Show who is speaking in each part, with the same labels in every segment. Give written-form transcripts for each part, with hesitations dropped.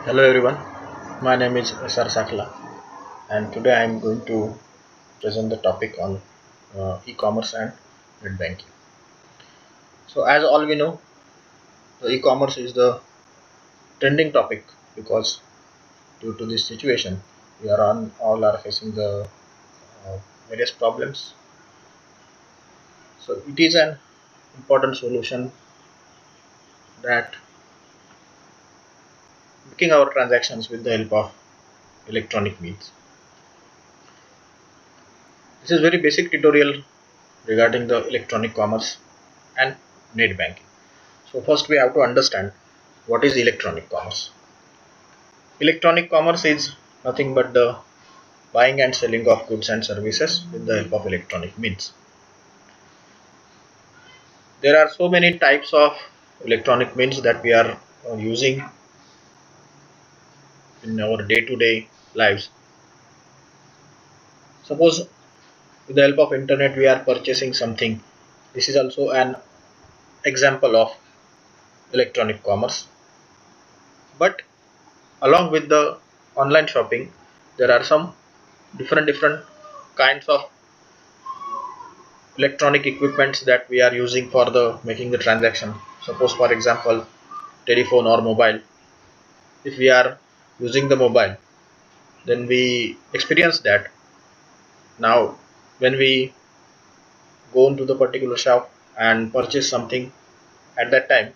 Speaker 1: Hello everyone, my name is Sar Sakla and today I am going to present the topic on e-commerce and net banking. So as all we know, the e-commerce is the trending topic because due to this situation, we are all are facing the various problems. So it is an important solution that making our transactions with the help of electronic means. This is very basic tutorial regarding the electronic commerce and net banking. So first we have to understand what is electronic commerce. Electronic commerce is nothing but the buying and selling of goods and services with the help of electronic means. There are so many types of electronic means that we are using in our day-to-day lives. Suppose with the help of internet we are purchasing something. This is also an example of electronic commerce. But along with the online shopping, there are some different kinds of electronic equipments that we are using for the making the transaction. Suppose for example telephone or mobile. If we are using the mobile, then we experience that now when we go into the particular shop and purchase something, at that time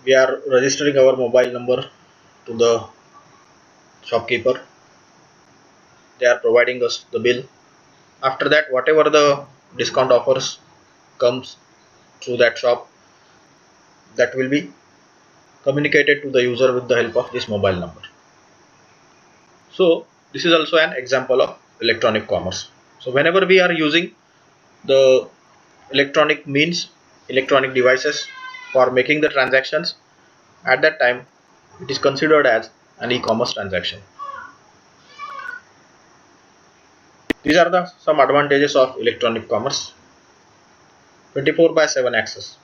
Speaker 1: we are registering our mobile number to the shopkeeper. They are providing us the bill. After that, whatever the discount offers comes through that shop, that will be communicated to the user with the help of this mobile number. So this is also an example of electronic commerce. So whenever we are using the electronic means, electronic devices for making the transactions, at that time it is considered as an e-commerce transaction. These are the some advantages of electronic commerce. 24 by 7 access.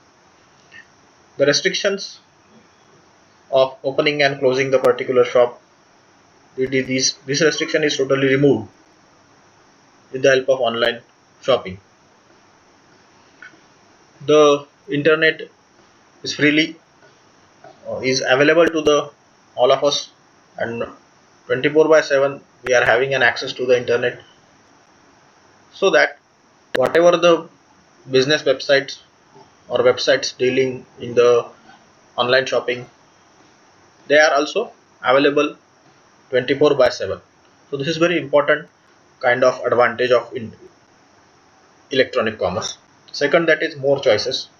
Speaker 1: The restrictions of opening and closing the particular shop, this restriction is totally removed with the help of online shopping. The internet is freely is available to the all of us, and 24 by 7 we are having an access to the internet, so that whatever the business websites or websites dealing in the online shopping, they are also available 24 by 7. So this is very important kind of advantage of electronic commerce. Second, that is more choices.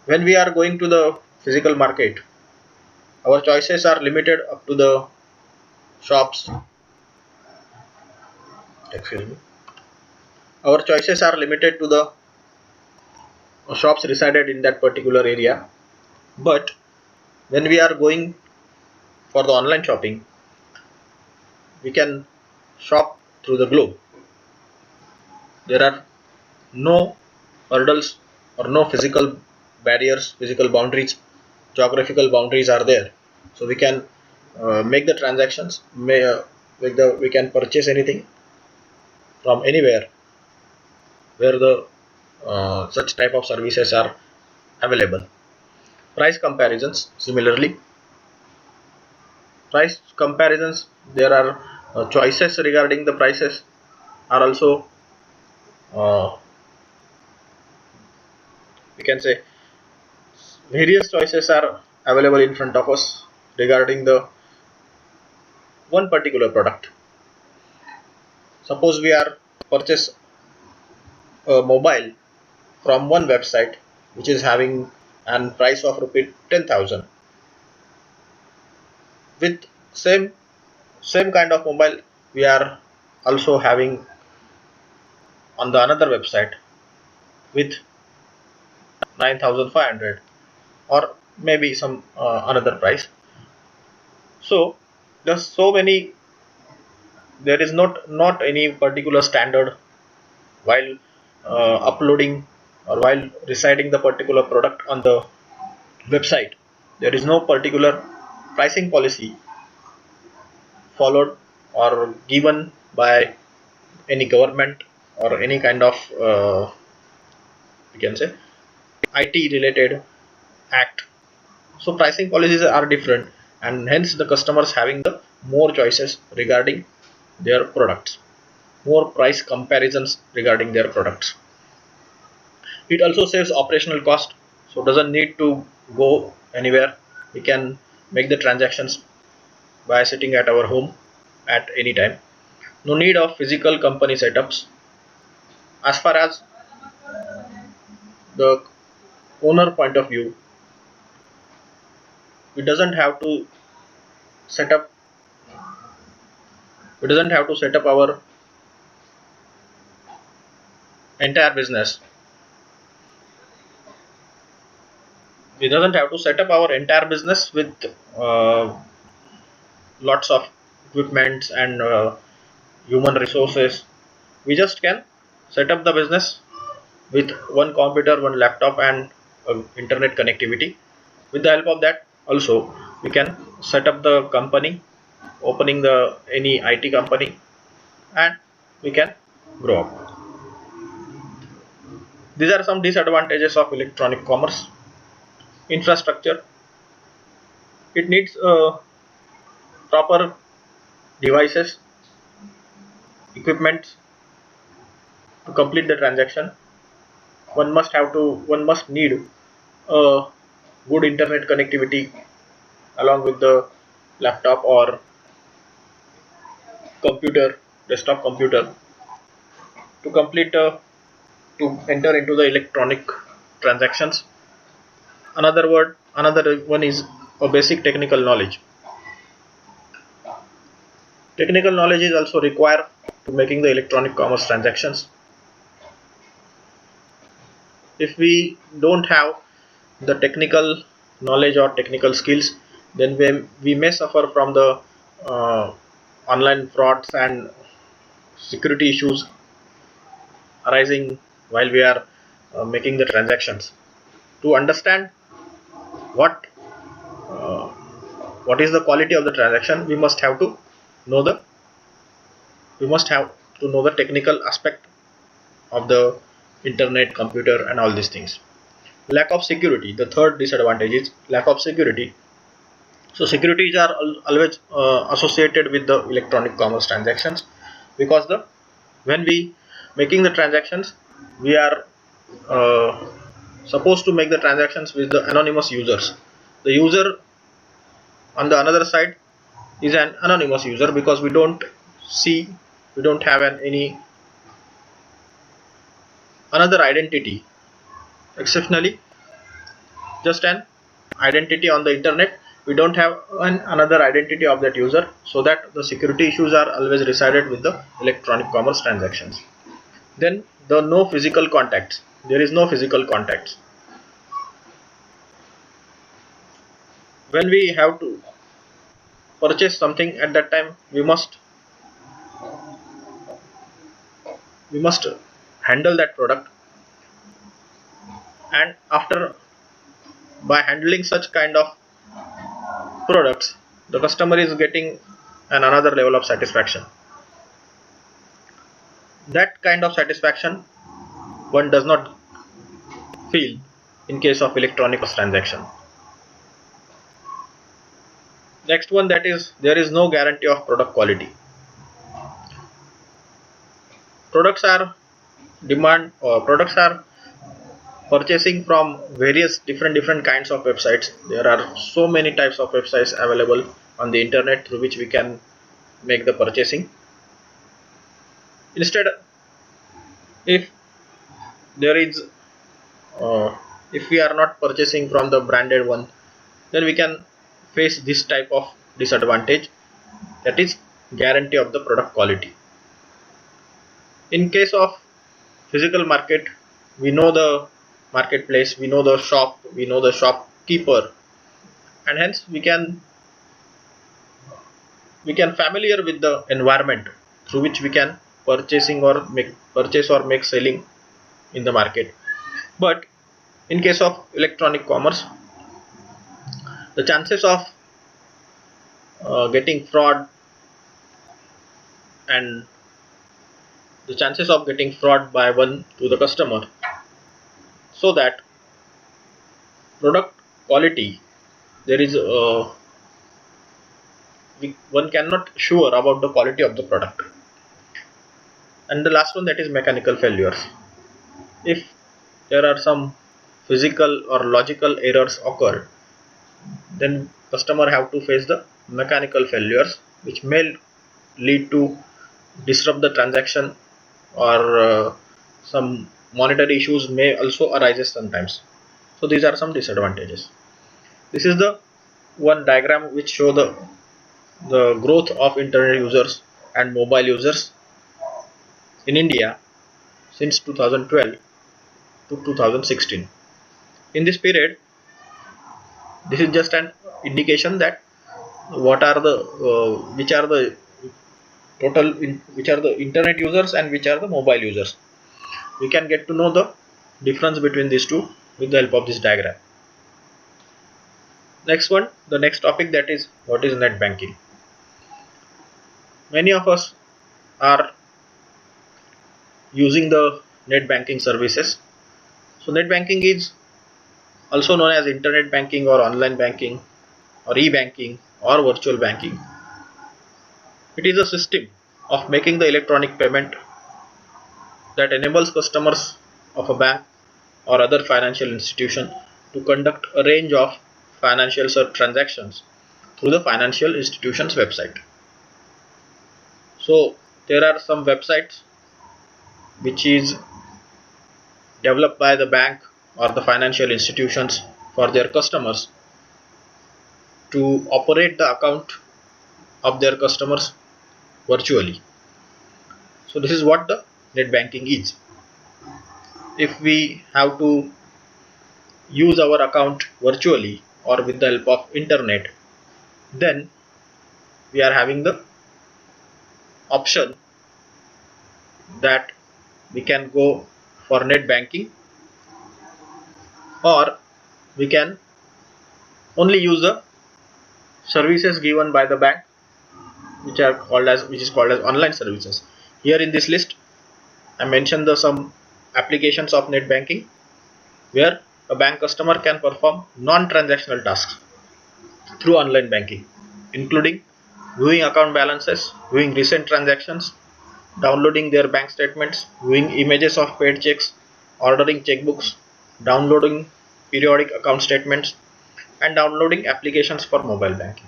Speaker 1: When we are going to the physical market, our choices are limited up to the shops. Excuse me. Our choices are limited to the shops resided in that particular area. But when we are going for the online shopping, we can shop through the globe. There are no hurdles or no physical barriers, physical boundaries, geographical boundaries are there. So we can make the transactions, we can purchase anything from anywhere where the such type of services are available. Price comparisons, similarly, price comparisons, there are choices regarding the prices are also, uh, we can say, various choices are available in front of us regarding the one particular product. Suppose we are purchase a mobile from one website which is having an price of rupee 10,000. With same kind of mobile we are also having on the another website with 9,500 or maybe some another price. So there's so many, there is not any particular standard while uploading or while reciting the particular product on the website. there is no particular pricing policy followed or given by any government or any kind of we can say IT related act. So pricing policies are different, and hence the customers having the more choices regarding their products, more price comparisons regarding their products. It also saves operational cost, so doesn't need to go anywhere. We can make the transactions by sitting at our home at any time. No need of physical company setups. As far as the owner point of view, we doesn't have to set up we doesn't have to set up our entire business. We doesn't have to set up our entire business with uh, lots of equipments and human resources. We just can set up the business with one computer, one laptop, and internet connectivity. With the help of that, also we can set up the company, opening the any IT company, and we can grow up. These are some disadvantages of electronic commerce. Infrastructure. It needs proper devices, equipment to complete the transaction. One must need a good internet connectivity along with the laptop or computer, desktop computer, to complete to enter into the electronic transactions. Another one is a basic technical knowledge. Technical knowledge is also required to making the electronic commerce transactions. If we don't have the technical knowledge or technical skills, then we may suffer from the uh, online frauds and security issues arising while we are making the transactions. To understand what uh, what is the quality of the transaction, know the we must have to know the technical aspect of the internet, computer, and all these things. Lack of security. The third disadvantage is lack of security. So securities are always associated with the electronic commerce transactions, because the when we making the transactions, we are uh, supposed to make the transactions with the anonymous users. The user on the another side is an anonymous user, because see we don't have any another identity exceptionally, just an identity on the internet. We don't have another identity of that user, so that the security issues are always resided with the electronic commerce transactions. Then the no physical contacts. There is no physical contacts. When we have to purchase something, at that time we must handle that product, and after by handling such kind of products, the customer is getting another level of satisfaction. That kind of satisfaction one does not feel in case of electronic transaction. Next one, that is there is no guarantee of product quality. Products are products are purchasing from various different kinds of websites. There are so many types of websites available on the internet through which we can make the purchasing. Instead, if there is if we are not purchasing from the branded one, then we can face this type of disadvantage, that is guarantee of the product quality. In case of physical market, we know the marketplace, we know the shop, we know the shopkeeper, and hence we can familiar with the environment through which we can purchase or make selling in the market. But in case of electronic commerce, The chances of getting fraud and the chances of getting fraud by one to the customer, so that product quality, there is one cannot sure about the quality of the product. And the last one, that is mechanical failures. If there are some physical or logical errors occurred, then customer have to face the mechanical failures, which may lead to disrupt the transaction, or some monetary issues may also arise sometimes. So these are some disadvantages. This is the one diagram which show the growth of internet users and mobile users in India since 2012 to 2016. In this period, this is just an indication that what are the which are the which are the internet users and which are the mobile users. We can get to know the difference between these two with the help of this diagram. Next one, the next topic, that is what is net banking. Many of us are using the net banking services. So net banking is also known as internet banking or online banking or e-banking or virtual banking. It is a system of making the electronic payment that enables customers of a bank or other financial institution to conduct a range of financial transactions through the financial institution's website. So there are some websites which is developed by the bank or the financial institutions for their customers to operate the account of their customers virtually. So this is what the net banking is. If we have to use our account virtually or with the help of internet, then we are having the option that we can go for net banking, or we can only use the services given by the bank, which is called as online services. Here in this list I mentioned the some applications of net banking where a bank customer can perform non-transactional tasks through online banking, including viewing account balances, viewing recent transactions, downloading their bank statements, viewing images of paid checks, ordering checkbooks, downloading periodic account statements, and downloading applications for mobile banking.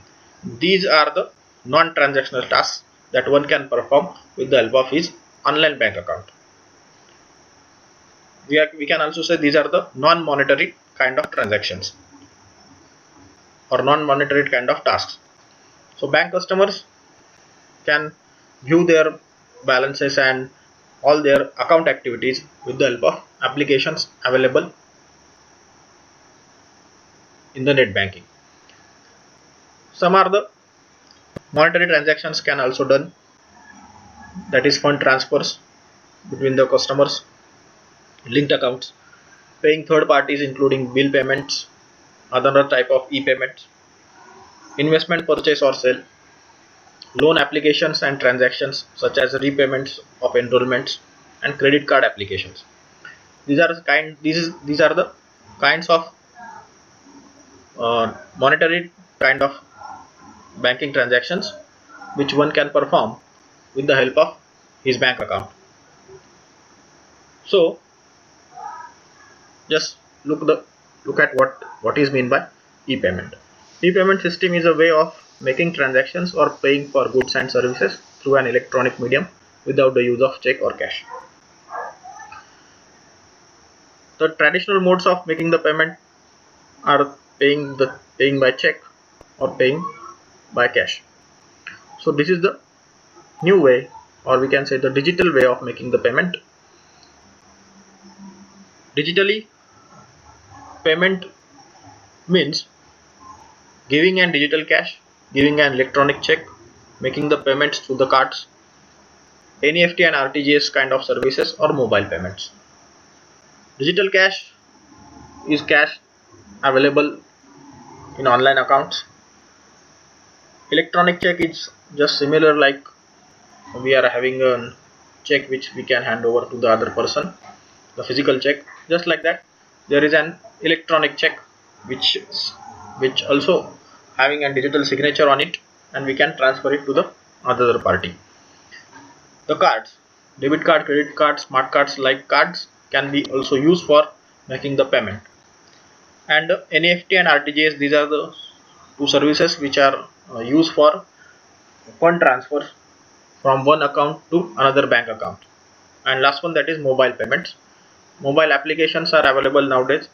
Speaker 1: These are the non-transactional tasks that one can perform with the help of his online bank account. We can also say these are the non-monetary kind of transactions or non-monetary kind of tasks. So bank customers can view their balances and all their account activities with the help of applications available in the net banking. Some are the monetary transactions can also done, that is fund transfers between the customers, linked accounts, paying third parties including bill payments, other type of e-payments, investment purchase or sale, loan applications and transactions such as repayments of enrollments, and credit card applications. These are the kinds of monetary kind of banking transactions which one can perform with the help of his bank account. So just look at what is mean by e-payment. E-payment system is a way of making transactions or paying for goods and services through an electronic medium without the use of check or cash. The traditional modes of making the payment are paying by check or paying by cash. So this is the new way, or we can say the digital way of making the payment. Digitally, payment means giving an digital cash, giving an electronic check, making the payments through the cards, NEFT and RTGS kind of services, or mobile payments. Digital cash is cash available in online accounts. Electronic check is just similar like we are having a check which we can hand over to the other person, the physical check. Just like that, there is an electronic check which also having a digital signature on it, and we can transfer it to the other party. The cards, debit card, credit card, smart cards like cards can be also used for making the payment. And NEFT and RTGS, these are the two services which are used for fund transfer from one account to another bank account. And last one, that is mobile payments. Mobile applications are available nowadays,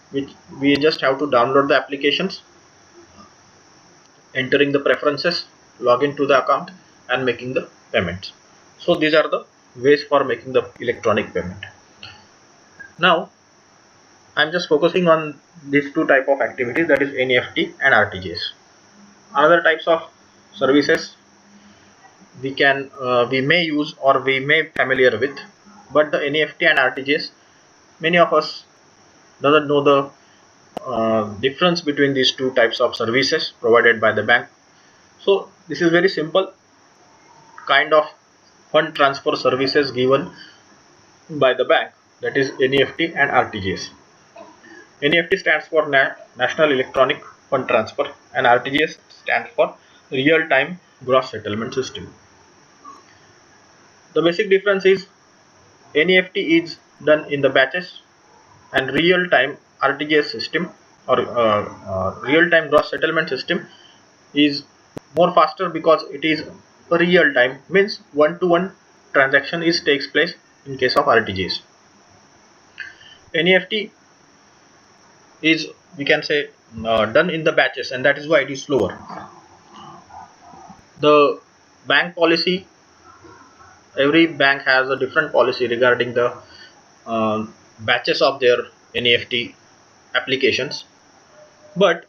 Speaker 1: which we just have to download the applications, entering the preferences, log into the account and making the payments. So these are the ways for making the electronic payment. Now I'm just focusing on these two type of activities, that is NEFT and RTGS. Other types of services we may use or we may familiar with, but the NEFT and RTGS, many of us doesn't know the difference between these two types of services provided by the bank. So this is very simple kind of fund transfer services given by the bank, that is NEFT and RTGS. NEFT stands for National Electronic Fund Transfer and RTGS stands for Real Time Gross Settlement System. The basic difference is NEFT is done in the batches and real time RTGS system or real time gross settlement system is more faster because it is real time, means one to one transaction is takes place in case of RTGS. NEFT is, we can say, done in the batches, and that is why it is slower. The bank policy, every bank has a different policy regarding the batches of their NEFT applications, but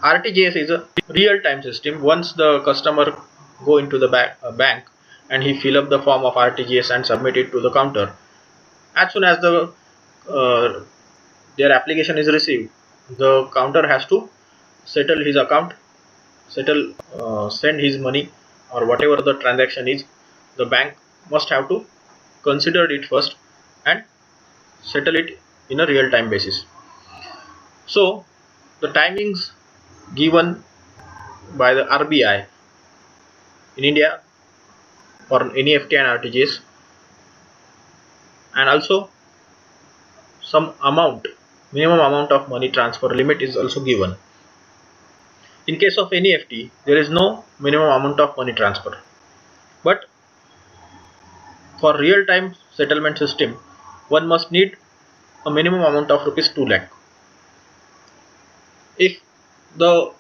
Speaker 1: RTGS is a real time system. Once the customer go into the bank and he fill up the form of RTGS and submit it to the counter, as soon as the their application is received, the counter has to settle his account, send his money or whatever the transaction is. The bank must have to consider it first and settle it in a real time basis. So the timings given by the RBI in India for NEFT and RTGS, and also some amount, minimum amount of money transfer limit is also given. In case of NEFT, there is no minimum amount of money transfer, but for real time settlement system, one must need a minimum amount of rupees 2 lakh. If the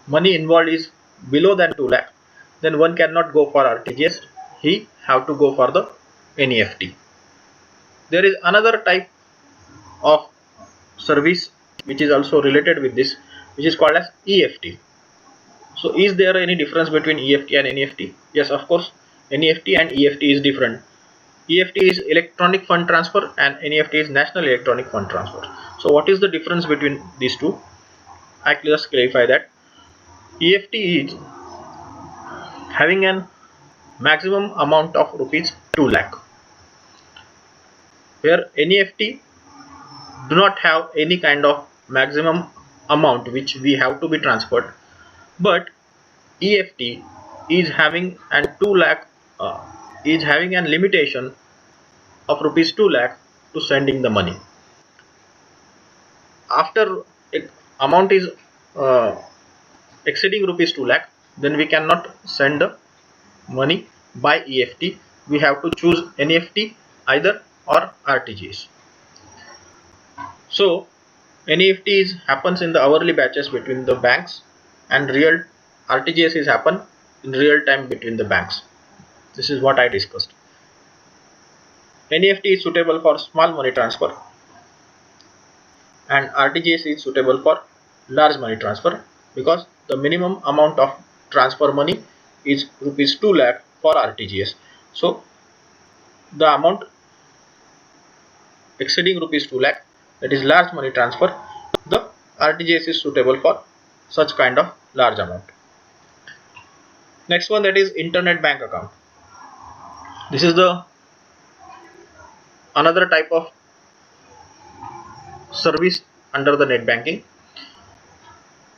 Speaker 1: money involved is below than 2 lakh, then one cannot go for RTGS, he have to go for the NEFT. There is another type of service which is also related with this, which is called as EFT. So is there any difference between EFT and NEFT? Yes, of course, NEFT and EFT is different. EFT is electronic fund transfer and NEFT is national electronic fund transfer. So what is the difference between these two? I just clarify that EFT is having an maximum amount of rupees 2 lakh, where NEFT do not have any kind of maximum amount which we have to be transferred, but EFT is having an 2 lakh is having an limitation of rupees 2 lakh to sending the money. After amount is uh, exceeding rupees 2 lakh, then we cannot send the money by EFT. We have to choose NEFT either or RTGS. So NEFT happens in the hourly batches between the banks, and real RTGS is happen in real time between the banks. This is what I discussed. NEFT is suitable for small money transfer and RTGS is suitable for large money transfer, because the minimum amount of transfer money is rupees 2 lakh for RTGS. So the amount exceeding rupees 2 lakh, that is large money transfer, the RTGS is suitable for such kind of large amount. Next one, that is internet bank account. This is the another type of service under the net banking.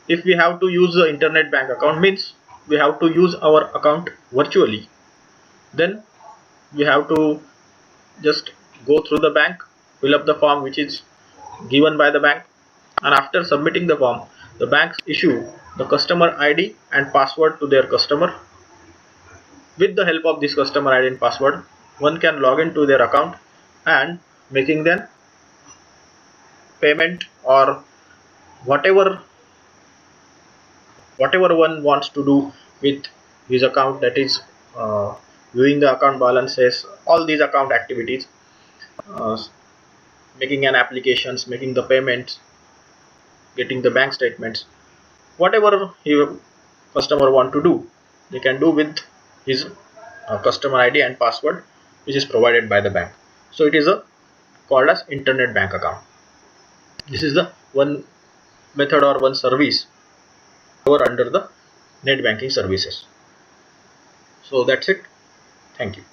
Speaker 1: If we have to use the internet bank account, means we have to use our account virtually, then we have to just go through the bank, fill up the form which is given by the bank, and after submitting the form, the banks issue the customer ID and password to their customer. With the help of this customer ID and password, one can log into their account and making them payment or whatever one wants to do with his account, that is viewing the account balances, all these account activities, uh, making an applications, making the payments, getting the bank statements, whatever customer want to do, they can do with his customer ID and password which is provided by the bank. So it is a called as internet bank account. This is the one method or one service under the net banking services. So that's it. Thank you.